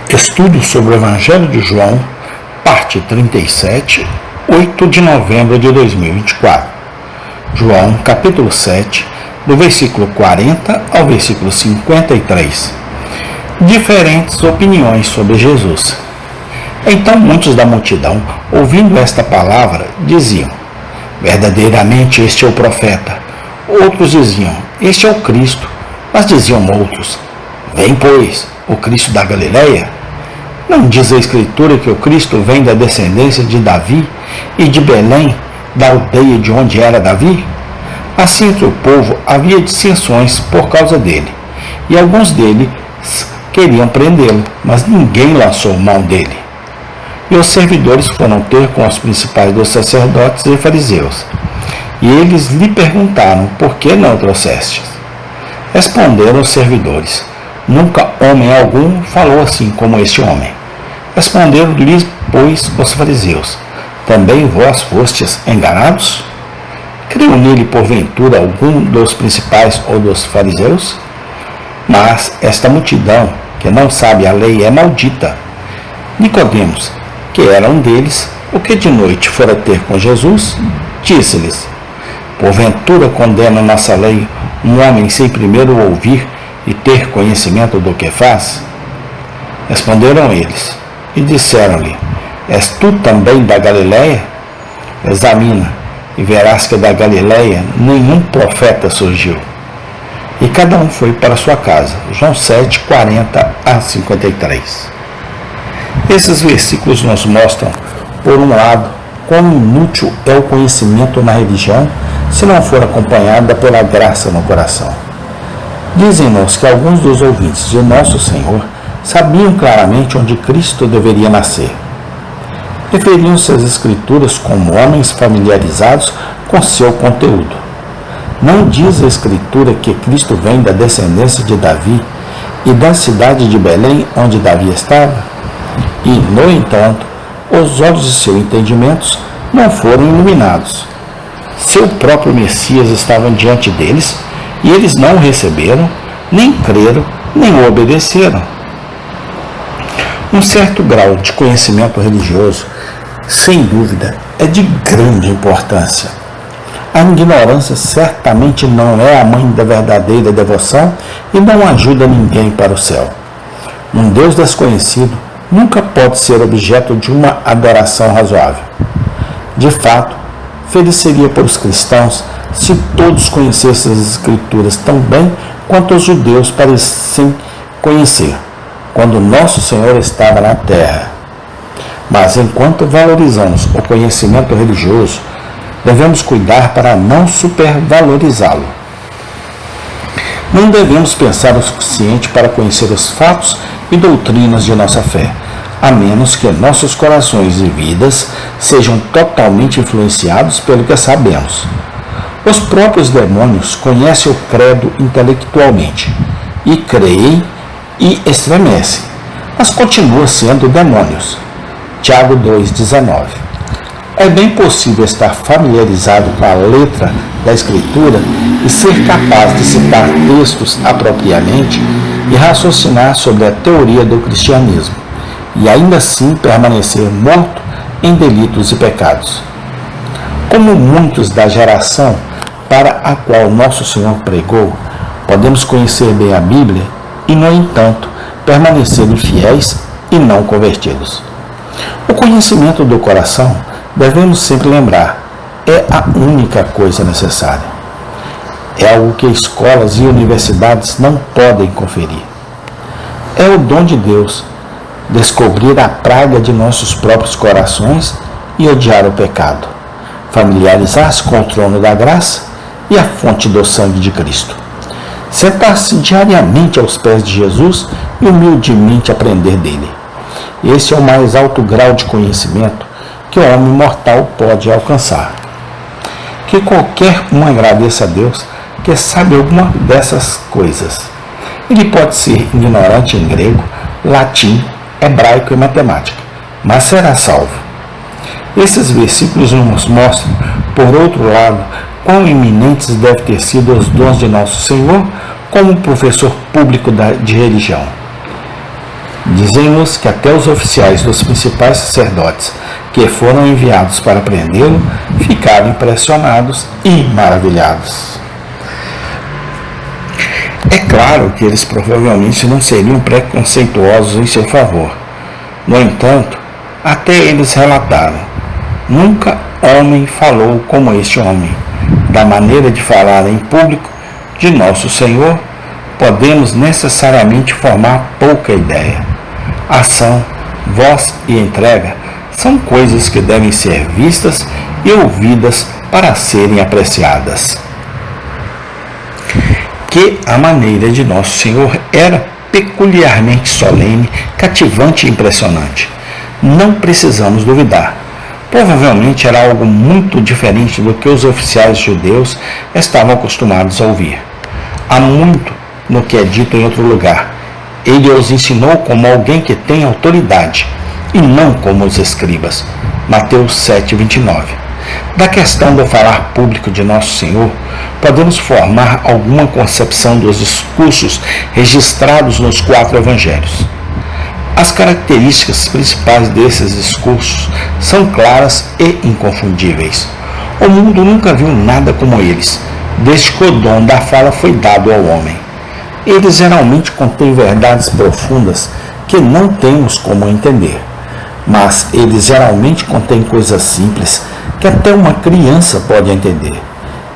Estudo sobre o Evangelho de João, parte 37, 8 de novembro de 2024. João, capítulo 7, do versículo 40 ao versículo 53. Diferentes opiniões sobre Jesus. Então muitos da multidão, ouvindo esta palavra, diziam: verdadeiramente este é o profeta. Outros diziam: este é o Cristo. Mas diziam outros: vem, pois, o Cristo da Galileia? Não diz a Escritura que o Cristo vem da descendência de Davi e de Belém, da aldeia de onde era Davi? Assim entre o povo havia dissensões por causa dele, e alguns deles queriam prendê-lo, mas ninguém lançou mão dele. E os servidores foram ter com os principais dos sacerdotes e fariseus, e eles lhe perguntaram: por que não o trouxestes? Responderam os servidores: nunca homem algum falou assim como este homem. Responderam-lhes, pois, os fariseus: também vós fostes enganados? Creu nele, porventura, algum dos principais ou dos fariseus? Mas esta multidão, que não sabe a lei, é maldita. Nicodemos, que era um deles, o que de noite fora ter com Jesus, disse-lhes: porventura condena nossa lei um homem sem primeiro ouvir e ter conhecimento do que faz? Responderam eles e disseram-lhe: és tu também da Galileia? Examina, e verás que da Galileia nenhum profeta surgiu. E cada um foi para sua casa. João 7, 40 a 53. Esses versículos nos mostram, por um lado, quão inútil é o conhecimento na religião se não for acompanhada pela graça no coração. Dizem-nos que alguns dos ouvintes de Nosso Senhor sabiam claramente onde Cristo deveria nascer. Referiam-se às Escrituras como homens familiarizados com seu conteúdo. Não diz a Escritura que Cristo vem da descendência de Davi e da cidade de Belém, onde Davi estava? E, no entanto, os olhos de seus entendimentos não foram iluminados. Seu próprio Messias estava diante deles, e eles não o receberam, nem creram, nem o obedeceram. Um certo grau de conhecimento religioso, sem dúvida, é de grande importância. A ignorância certamente não é a mãe da verdadeira devoção e não ajuda ninguém para o céu. Um Deus desconhecido nunca pode ser objeto de uma adoração razoável. De fato, feliz seria para os cristãos se todos conhecessem as Escrituras tão bem quanto os judeus parecem conhecer quando Nosso Senhor estava na terra. Mas enquanto valorizamos o conhecimento religioso, devemos cuidar para não supervalorizá-lo. Não devemos pensar o suficiente para conhecer os fatos e doutrinas de nossa fé, a menos que nossos corações e vidas sejam totalmente influenciados pelo que sabemos. Os próprios demônios conhecem o credo intelectualmente e creem e estremecem, mas continuam sendo demônios. Tiago 2,19. É bem possível estar familiarizado com a letra da Escritura e ser capaz de citar textos apropriadamente e raciocinar sobre a teoria do cristianismo, e ainda assim permanecer morto em delitos e pecados. Como muitos da geração para a qual Nosso Senhor pregou, podemos conhecer bem a Bíblia e, no entanto, permanecer infiéis e não convertidos. O conhecimento do coração, devemos sempre lembrar, é a única coisa necessária. É algo que escolas e universidades não podem conferir. É o dom de Deus descobrir a praga de nossos próprios corações e odiar o pecado, familiarizar-se com o trono da graça e a fonte do sangue de Cristo. Sentar-se diariamente aos pés de Jesus e humildemente aprender dele. Esse é o mais alto grau de conhecimento que o homem mortal pode alcançar. Que qualquer um agradeça a Deus que sabe alguma dessas coisas. Ele pode ser ignorante em grego, latim, hebraico e matemática, mas será salvo. Esses versículos nos mostram, por outro lado, quão eminentes devem ter sido os dons de Nosso Senhor como professor público de religião. Dizem-nos que até os oficiais dos principais sacerdotes que foram enviados para prendê-lo ficaram impressionados e maravilhados. É claro que eles provavelmente não seriam preconceituosos em seu favor. No entanto, até eles relataram: nunca homem falou como este homem. Da maneira de falar em público de nosso Senhor, podemos necessariamente formar pouca ideia. Ação, voz e entrega são coisas que devem ser vistas e ouvidas para serem apreciadas. Que a maneira de nosso Senhor era peculiarmente solene, cativante e impressionante. Não precisamos duvidar. Provavelmente era algo muito diferente do que os oficiais judeus estavam acostumados a ouvir. Há muito no que é dito em outro lugar. Ele os ensinou como alguém que tem autoridade, e não como os escribas. Mateus 7:29. Da questão do falar público de Nosso Senhor, podemos formar alguma concepção dos discursos registrados nos 4 evangelhos. As características principais desses discursos são claras e inconfundíveis. O mundo nunca viu nada como eles, desde que o dom da fala foi dado ao homem. Eles geralmente contêm verdades profundas que não temos como entender, mas eles geralmente contêm coisas simples que até uma criança pode entender.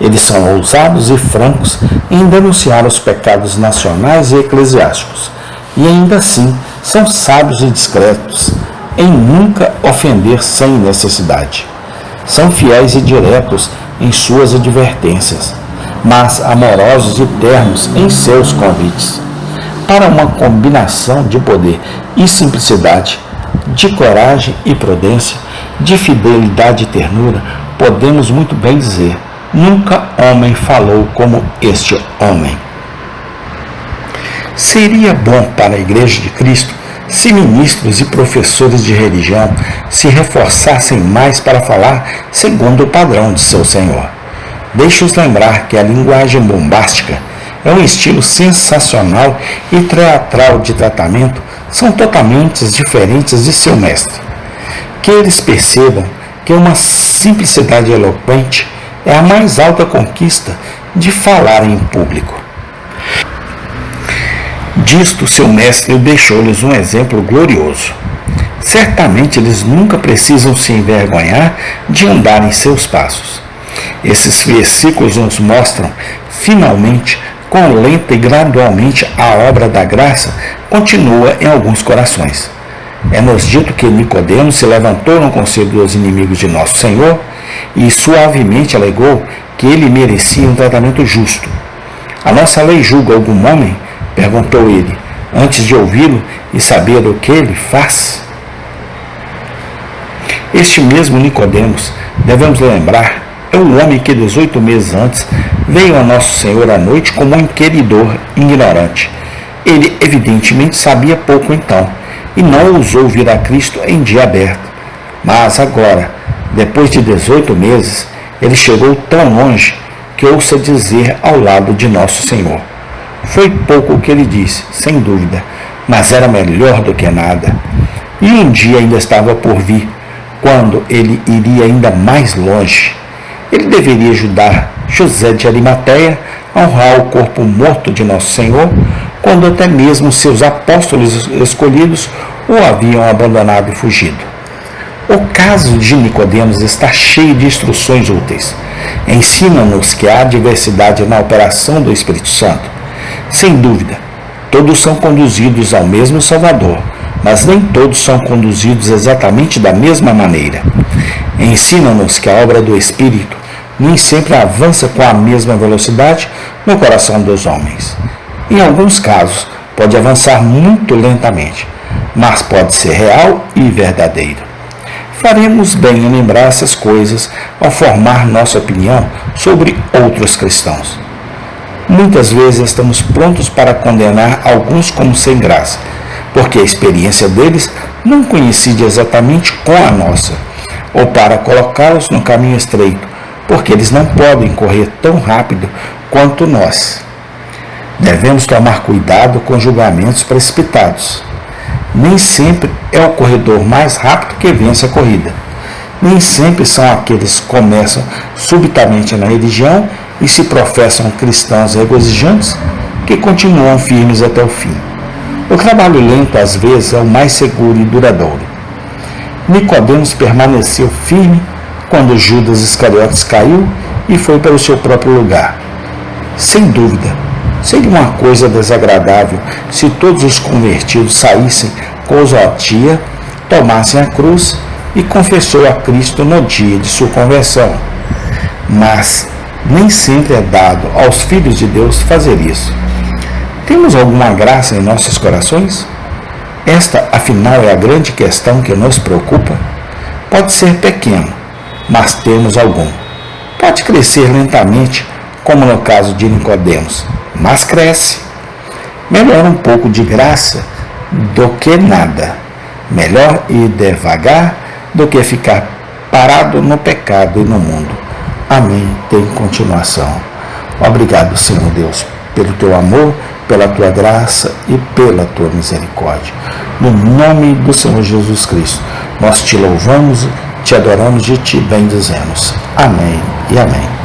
Eles são ousados e francos em denunciar os pecados nacionais e eclesiásticos, e ainda assim são sábios e discretos em nunca ofender sem necessidade. São fiéis e diretos em suas advertências, mas amorosos e ternos em seus convites. Para uma combinação de poder e simplicidade, de coragem e prudência, de fidelidade e ternura, podemos muito bem dizer: nunca homem falou como este homem. Seria bom para a Igreja de Cristo se ministros e professores de religião se reforçassem mais para falar segundo o padrão de seu Senhor. Deixe-os lembrar que a linguagem bombástica é um estilo sensacional e teatral de tratamento, são totalmente diferentes de seu mestre. Que eles percebam que uma simplicidade eloquente é a mais alta conquista de falar em público. Disto, seu mestre deixou-lhes um exemplo glorioso. Certamente eles nunca precisam se envergonhar de andar em seus passos. Esses versículos nos mostram, finalmente, quão lenta e gradualmente a obra da graça continua em alguns corações. É-nos dito que Nicodemo se levantou no conselho dos inimigos de nosso Senhor e suavemente alegou que ele merecia um tratamento justo. A nossa lei julga algum homem? Perguntou ele, antes de ouvi-lo e saber o que ele faz. Este mesmo Nicodemos, devemos lembrar, é o homem que 18 meses antes veio a Nosso Senhor à noite como um inquiridor ignorante. Ele evidentemente sabia pouco então, e não ousou vir a Cristo em dia aberto. Mas agora, depois de 18 meses, ele chegou tão longe que ousa dizer ao lado de Nosso Senhor. Foi pouco o que ele disse, sem dúvida, mas era melhor do que nada. E um dia ainda estava por vir, quando ele iria ainda mais longe. Ele deveria ajudar José de Arimateia a honrar o corpo morto de Nosso Senhor, quando até mesmo seus apóstolos escolhidos o haviam abandonado e fugido. O caso de Nicodemos está cheio de instruções úteis. Ensina-nos que há diversidade na operação do Espírito Santo. Sem dúvida, todos são conduzidos ao mesmo Salvador, mas nem todos são conduzidos exatamente da mesma maneira. Ensina-nos que a obra do Espírito nem sempre avança com a mesma velocidade no coração dos homens. Em alguns casos, pode avançar muito lentamente, mas pode ser real e verdadeiro. Faremos bem em lembrar essas coisas ao formar nossa opinião sobre outros cristãos. Muitas vezes estamos prontos para condenar alguns como sem graça, porque a experiência deles não coincide exatamente com a nossa, ou para colocá-los no caminho estreito, porque eles não podem correr tão rápido quanto nós. Devemos tomar cuidado com julgamentos precipitados. Nem sempre é o corredor mais rápido que vence a corrida. Nem sempre são aqueles que começam subitamente na religião e se professam cristãos regozijantes que continuam firmes até o fim. O trabalho lento, às vezes, é o mais seguro e duradouro. Nicodemos permaneceu firme quando Judas Iscariotes caiu e foi para o seu próprio lugar. Sem dúvida, seria uma coisa desagradável se todos os convertidos saíssem com ousadia, tomassem a cruz e confessou a Cristo no dia de sua conversão. Mas nem sempre é dado aos filhos de Deus fazer isso. Temos alguma graça em nossos corações? Esta, afinal, é a grande questão que nos preocupa. Pode ser pequeno, mas temos algum. Pode crescer lentamente, como no caso de Nicodemos, mas cresce. Melhor um pouco de graça do que nada. Melhor ir devagar do que ficar parado no pecado e no mundo. Amém. Tem continuação. Obrigado, Senhor Deus, pelo teu amor, pela tua graça e pela tua misericórdia. No nome do Senhor Jesus Cristo, nós te louvamos, te adoramos e te bendizemos. Amém e amém.